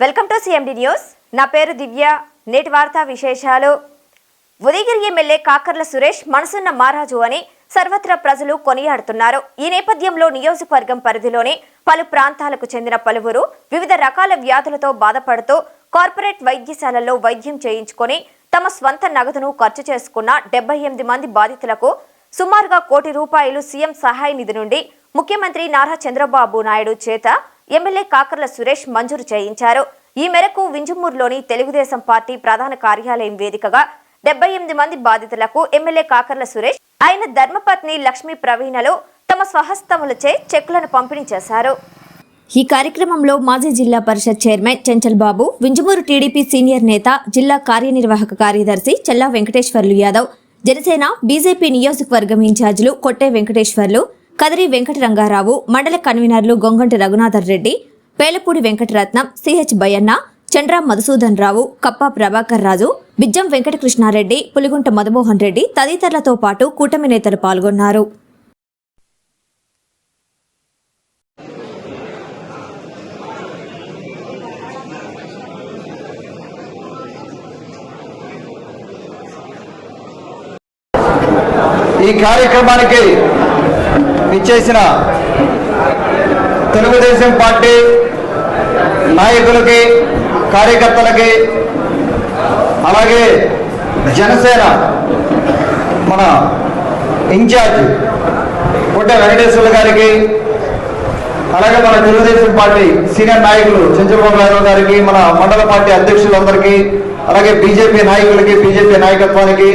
Welcome to CMD news. నా పేరు దివ్య. నేటి వార్తా విశేషాలు. ఉదయగిరి ఎమ్మెల్యే కాకర్ల సురేష్ మనసున్న మహారాజు అని సర్వత్రా ప్రజలు కొనియాడుతున్నారు. ఈ నేపథ్యంలో నియోజకవర్గం పరిధిలోని పలు ప్రాంతాలకు చెందిన పలువురు వివిధ రకాల వ్యాధులతో బాధపడుతూ కార్పొరేట్ వైద్యశాలల్లో వైద్యం చేయించుకొని తమ స్వంత నగదును ఖర్చు చేసుకున్న 78 మంది బాధితులకు సుమారుగా ₹1 కోటి సీఎం సహాయ నిధి నుండి ముఖ్యమంత్రి నారా చంద్రబాబు నాయుడు చేత ఎమ్మెల్యే కాకర్ల సురేష్ మంజూరు చేయించారు. ఈ మేరకు వింజమూరులోని తెలుగుదేశం పార్టీ ప్రధాన కార్యాలయం వేదికగా 78 మంది బాధితులకు ఎమ్మెల్యే కాకర్ల సురేష్ ఆయన ధర్మపత్ని లక్ష్మీ ప్రవీణలు తమ స్వహస్తములచే చెక్కులను పంపిణీ చేశారు. ఈ కార్యక్రమంలో మాజీ జిల్లా పరిషత్ చైర్మన్ చెంచల్ బాబు, వింజమూరు టీడీపీ సీనియర్ నేత, జిల్లా కార్యనిర్వాహక కార్యదర్శి చల్లా వెంకటేశ్వర్లు యాదవ్, జనసేన బీజేపీ నియోజకవర్గం ఇన్ఛార్జీలు కొట్టే వెంకటేశ్వర్లు, కదిరి వెంకటరంగారావు, మండల కన్వీనర్లు గొంగంటి రఘునాథర్ రెడ్డి, పేలపూడి వెంకటరత్నం, సిహెచ్ బయ్యన్న, చండ్రా మధుసూదన్ రావు, కప్పా ప్రభాకర్ రాజు, బిజ్జం వెంకటకృష్ణారెడ్డి, పులిగుంట మధుమోహన్ రెడ్డి తదితరులతో పాటు కూటమి నేతలు పాల్గొన్నారు. ఈ కార్యక్రమానికి ఇచ్చేసిన తెలుగుదేశం పార్టీ నాయకులకి, కార్యకర్తలకి, అలాగే జనసేన మన ఇన్ఛార్జ్ కొట్టే వెంకటేశ్వర్లు గారికి, అలాగే మన తెలుగుదేశం పార్టీ సీనియర్ నాయకులు చంద్రబాబు నాయుడు గారికి, మన మండల పార్టీ అధ్యక్షులందరికీ, అలాగే బీజేపీ నాయకులకి, బీజేపీ నాయకత్వానికి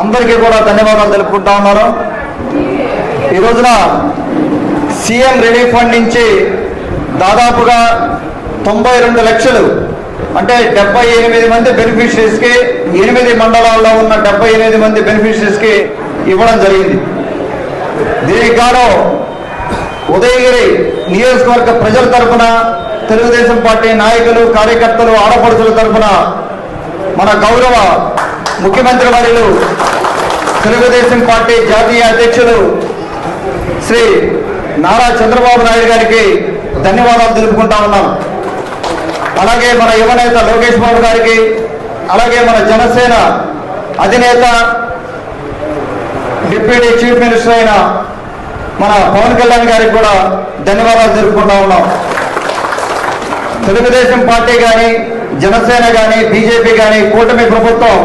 అందరికీ కూడా ధన్యవాదాలు తెలుపుకుంటా ఉన్నారు. ఈ రోజున సీఎం రిలీఫ్ ఫండ్ నుంచి దాదాపుగా 92 లక్షలు అంటే 78 మంది బెనిఫిషరీస్కి, 8 మండలాల్లో ఉన్న 78 మంది బెనిఫిషరీస్కి ఇవ్వడం జరిగింది. దీనికి గాను ఉదయగిరి నియోజకవర్గ ప్రజల తరఫున, తెలుగుదేశం పార్టీ నాయకులు, కార్యకర్తలు, ఆడపడుచుల తరఫున మన గౌరవ ముఖ్యమంత్రి వర్యులు, తెలుగుదేశం పార్టీ జాతీయ అధ్యక్షులు శ్రీ నారా చంద్రబాబు నాయుడు గారికి ధన్యవాదాలు తెలుపుకుంటా ఉన్నాం. అలాగే మన యువనేత లోకేష్ బాబు గారికి, అలాగే మన జనసేన అధినేత, డిప్యూటీ చీఫ్ మినిస్టర్ అయిన మన పవన్ కళ్యాణ్ గారికి కూడా ధన్యవాదాలు తెలుపుకుంటా ఉన్నాం. తెలుగుదేశం పార్టీ కానీ, జనసేన కానీ, బీజేపీ కానీ, కూటమి ప్రభుత్వం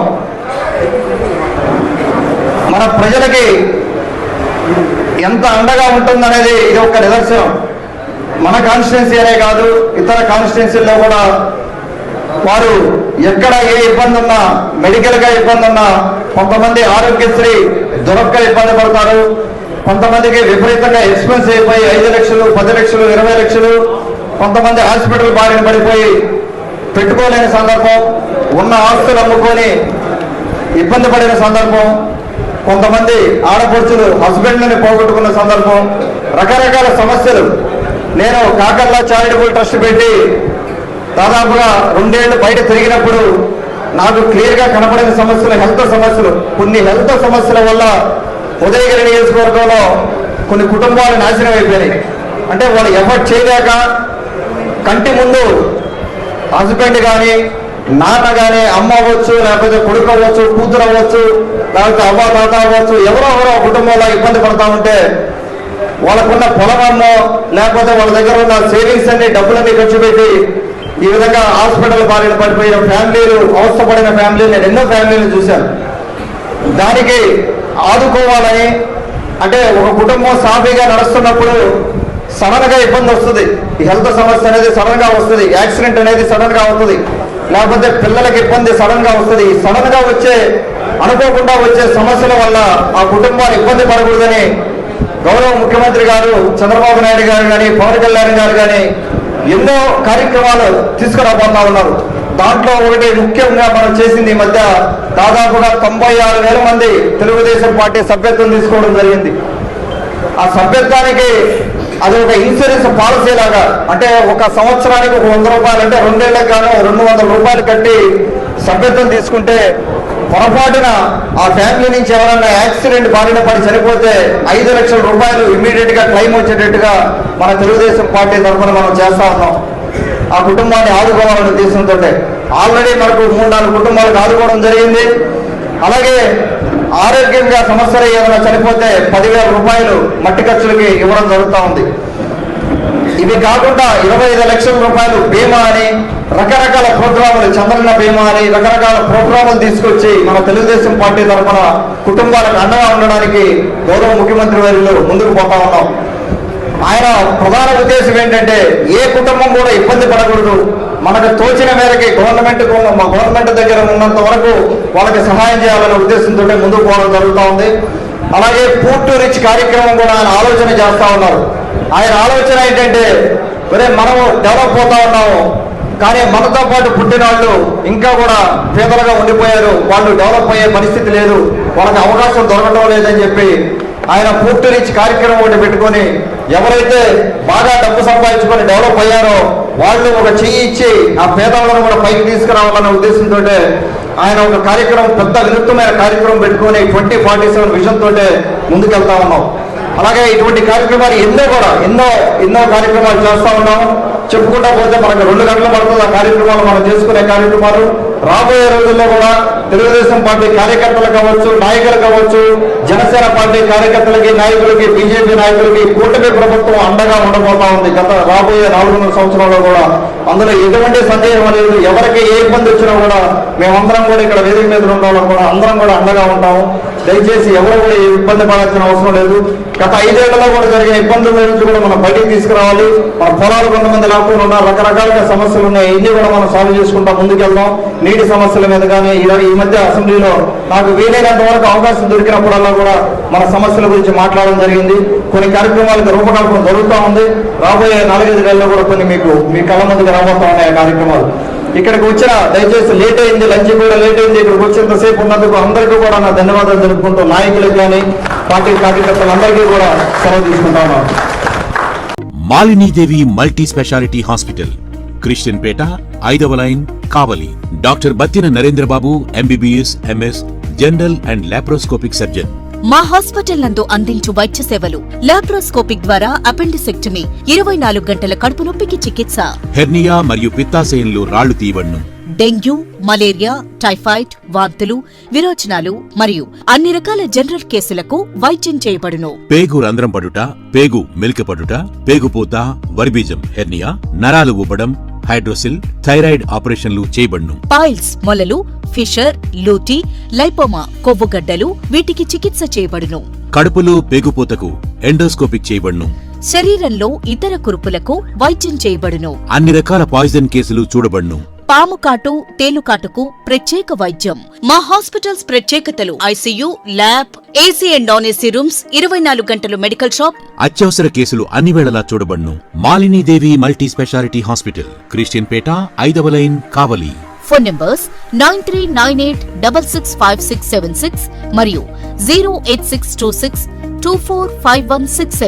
మన ప్రజలకి ఎంత అండగా ఉంటుందనేది ఇది ఒక నిదర్శనం. మన కాన్స్టిట్యున్సీ అనే కాదు, ఇతర కాన్స్టిట్యున్సీల్లో కూడా వారు ఎక్కడ ఏ ఇబ్బంది ఉన్నా, మెడికల్గా ఇబ్బంది ఉన్నా, కొంతమంది ఆరోగ్యశ్రీ దొరక్క ఇబ్బంది పడతారు, కొంతమందికి విపరీతంగా ఎక్స్పెన్స్ అయిపోయి 5 లక్షలు, 10 లక్షలు, 20 లక్షలు, కొంతమంది హాస్పిటల్ బారిన పడిపోయి పెట్టుకోలేని సందర్భం, ఉన్న ఆస్తులు అమ్ముకొని ఇబ్బంది పడిన సందర్భం, కొంతమంది ఆడపడుచులు హస్బెండ్ని పోగొట్టుకున్న సందర్భం, రకరకాల సమస్యలు. నేను కాకర్ల చారిటబుల్ ట్రస్ట్ పెట్టి దాదాపుగా 2 ఏళ్ళు బయట తిరిగినప్పుడు నాకు క్లియర్గా కనపడిన సమస్యలు హెల్త్ సమస్యలు. కొన్ని హెల్త్ సమస్యల వల్ల ఉదయగిరి నియోజకవర్గంలో కొన్ని కుటుంబాలు నాశనం అయిపోయినాయి. అంటే వాళ్ళు ఎఫర్ట్ చేయలేక కంటి ముందు హస్బెండ్ కానీ, నాన్న కానీ, అమ్మ అవ్వచ్చు, లేకపోతే కొడుకు అవ్వచ్చు, కూతురు అవ్వచ్చు, లేకపోతే అవ్వ తాత అవ్వచ్చు, ఎవరో కుటుంబంలో ఇబ్బంది పడతా ఉంటే వాళ్ళకున్న పొలమమ్మో, లేకపోతే వాళ్ళ దగ్గర ఉన్న సేవింగ్స్ అన్ని, డబ్బులన్నీ ఖర్చు పెట్టి ఈ విధంగా హాస్పిటల్ బారిన పడిపోయిన ఫ్యామిలీలు, అవస్థపడిన ఫ్యామిలీలు నేను ఎన్నో ఫ్యామిలీలు చూశాను. దానికి ఆదుకోవాలని, అంటే ఒక కుటుంబం సాఫీగా నడుస్తున్నప్పుడు సడన్ గా ఇబ్బంది వస్తుంది. ఈ హెల్త్ సమస్య అనేది సడన్ గా వస్తుంది, యాక్సిడెంట్ అనేది సడన్ గా వస్తుంది, లేకపోతే పిల్లలకి ఇబ్బంది సడన్ గా వస్తుంది. సడన్ గా అనుకోకుండా వచ్చే సమస్యల వల్ల ఆ కుటుంబాలు ఇబ్బంది పడకూడదని గౌరవ ముఖ్యమంత్రి గారు చంద్రబాబు నాయుడు గారు కానీ, పవన్ కళ్యాణ్ గారు కానీ ఎన్నో కార్యక్రమాలు తీసుకురాబోతా ఉన్నారు. దాంట్లో ఒకటి ముఖ్యంగా మనం చేసింది ఈ మధ్య దాదాపుగా 96,000 మంది తెలుగుదేశం పార్టీ సభ్యత్వం తీసుకోవడం జరిగింది. ఆ సభ్యత్వానికి అది ఒక ఇన్సూరెన్స్ పాలసీ లాగా, అంటే ఒక సంవత్సరానికి ఒక ₹100 అంటే 2 ఏళ్లకు గాను ₹200 కట్టి సభ్యత్వం తీసుకుంటే పొరపాటున ఆ ఫ్యామిలీ నుంచి ఎవరైనా యాక్సిడెంట్ బారిన పడి చనిపోతే 5 లక్షల రూపాయలు ఇమ్మీడియట్ గా క్లెయిమ్ వచ్చేటట్టుగా మన తెలుగుదేశం పార్టీ తరఫున మనం చేస్తా ఉన్నాం. ఆ కుటుంబాన్ని ఆదుకోవాలనే ఉద్దేశంతో ఆల్రెడీ మనకు 3-4 కుటుంబాలకు ఆదుకోవడం జరిగింది. అలాగే ఆరోగ్యంగా సమస్యలు ఏదైనా చనిపోతే 10,000 రూపాయలు మట్టి ఖర్చులకి ఇవ్వడం జరుగుతూ ఉంది. ఇవి కాకుండా 25 లక్షల రూపాయలు బీమా అని రకరకాల ప్రోగ్రాములు, చంద్రన్న బీమా అని రకరకాల ప్రోగ్రాములు తీసుకొచ్చి మన తెలుగుదేశం పార్టీ తరఫున కుటుంబాలకు అండగా ఉండడానికి గౌరవ ముఖ్యమంత్రి వర్యులు ముందుకు పోతా ఉన్నాం. ఆయన ప్రధాన ఉద్దేశం ఏంటంటే ఏ కుటుంబం కూడా ఇబ్బంది పడకూడదు, మనకు తోచిన మేరకి గవర్నమెంట్ దగ్గర ఉన్నంత వరకు వాళ్ళకి సహాయం చేయాలనే ఉద్దేశంతో ముందుకు పోవడం జరుగుతూ ఉంది. అలాగే పూర్ టు రిచ్ కార్యక్రమం కూడా ఆయన ఆలోచన చేస్తూ ఉన్నారు. ఆయన ఆలోచన ఏంటంటే మనము డెవలప్ పోతా ఉన్నాము, కానీ మనతో పాటు పుట్టిన వాళ్ళు ఇంకా కూడా పేదలుగా ఉండిపోయారు, వాళ్ళు డెవలప్ అయ్యే పరిస్థితి లేదు, వాళ్ళకి అవకాశం దొరకడం లేదని చెప్పి ఆయన పూర్ టు రిచ్ కార్యక్రమం ఒకటి పెట్టుకొని ఎవరైతే బాగా డబ్బు సంపాదించుకొని డెవలప్ అయ్యారో వాళ్ళు ఒక చెయ్యి ఇచ్చి ఆ పేదవాళ్ళను కూడా పైకి తీసుకురావాలనే ఉద్దేశంతో ఆయన ఒక కార్యక్రమం, పెద్ద వినూత్నమైన కార్యక్రమం పెట్టుకొని 2047 విజన్ తోటే ముందుకెళ్తా ఉన్నాం. అలాగే ఇటువంటి కార్యక్రమాలు ఎన్నో కార్యక్రమాలు చేస్తా ఉన్నాము. చెప్పుకుంటా పోతే మనకు 2 గంటలు పడుతుంది ఆ కార్యక్రమాలు మనం చేసుకునే కార్యక్రమాలు. రాబోయే రోజుల్లో కూడా తెలుగుదేశం పార్టీ కార్యకర్తలు కావచ్చు, నాయకులు కావచ్చు, జనసేన పార్టీ కార్యకర్తలకి, నాయకులకి, బీజేపీ నాయకులకి కూటమి ప్రభుత్వం అండగా ఉండబోతా ఉంది. రాబోయే 4 సంవత్సరాల్లో కూడా అందులో ఎటువంటి సందేహం లేదు. ఎవరికి ఏ ఇబ్బంది వచ్చినా కూడా మేమందరం కూడా ఇక్కడ వేదిక మీద ఉండడం కూడా అందరం కూడా అండగా ఉంటాము. దయచేసి ఎవరు కూడా ఇబ్బంది పడాల్సిన అవసరం లేదు. గత 5 ఏళ్లలో కూడా జరిగిన ఇబ్బందుల నుంచి కూడా మనం బయటికి తీసుకురావాలి. మన పొలాలు కొంతమంది లాక్కుండా ఉన్నారు, రకరకాలుగా సమస్యలు ఉన్నాయి, ఇన్ని కూడా మనం సాల్వ్ చేసుకుంటా ముందుకెళ్దాం. నీటి సమస్యల మీద కానీ ఈ మధ్య అసెంబ్లీలో నాకు వీలైనంత వరకు అవకాశం దొరికినప్పుడల్లా కూడా మన సమస్యల గురించి మాట్లాడడం జరిగింది. కొన్ని కార్యక్రమాలకు రూపకల్పన జరుగుతూ ఉంది. రాబోయే 4-5 నెలల్లో కూడా కొన్ని మీ కళ్ళ ముందుకు రాబోతా ఉన్నాయి ఆ కార్యక్రమాలు. ఇక్కడికి వచ్చిన దయచేసి లేట్ అయింది, లంచ్ కూడా లేట్ అయింది, ఇక్కడికి వచ్చేంతసేపు ఉన్నందుకు అందరికీ కూడా నా ధన్యవాదాలు జరుపుకుంటూ నాయకులకు కానీ పార్టీ కార్యకర్తలందరికీ కూడా సెలవు తీసుకుంటా ఉన్నాను. Malinidevi multi speciality hospital, Christian Peta, 5వ line, Kavali. Doctor Battina Narendrababu, MBBS, MS, general and laparoscopic surgeon. మా హాస్పిటల్ నందు అందించు వైద్య సేవలు: లాప్రోస్కోపిక్ ద్వారా అపెండిసెక్టమీ, 24 గంటల కడుపు నొప్పికి చికిత్స, హెర్నియా మరియు పిత్తాశయంలో రాళ్లు తీయబడును, డెంగ్యూ, మలేరియా, టైఫాయిడ్, వాంతులు, విరోచనాలు మరియు అన్ని రకాల జనరల్ కేసులకు వైద్యం చేయబడును. పేగు రంధ్రం పడుట, పేగు మెలికపడుట, పేగుపూత, వర్బీజం, హెర్నియా, నరాలు ఉబ్బడం, హైడ్రోసిల్, థైరాయిడ్ ఆపరేషన్లు చేయబడును. పైల్స్, మొలలు, ఫిషర్, లూటీ, లైపోమా, కొవ్వుగడ్డలు, వీటికి చికిత్స చేయబడును. కడుపులో పేగుపూతకు ఎండోస్కోపిక్ చేయబడును. శరీరంలో ఇతర కురుపులకు వైద్యం చేయబడును. అన్ని రకాల పాయిజన్ కేసులు చూడబడును. పాము కాటు, తేలుకాటుకు ప్రత్యేక వైద్యం. మా హాస్పిటల్స్ ప్రత్యేకతలు: ICU, lab, AC and non AC rooms, 24 గంటలు మెడికల్ షాప్. అత్యవసర కేసులు అన్ని వేళలా చూడబడును. Malinidevi multi speciality hospital, Christian Peta, 5వ లైన్, కావలి. ఫోన్ నంబర్స్ 9398665676 మరియు 08626245167.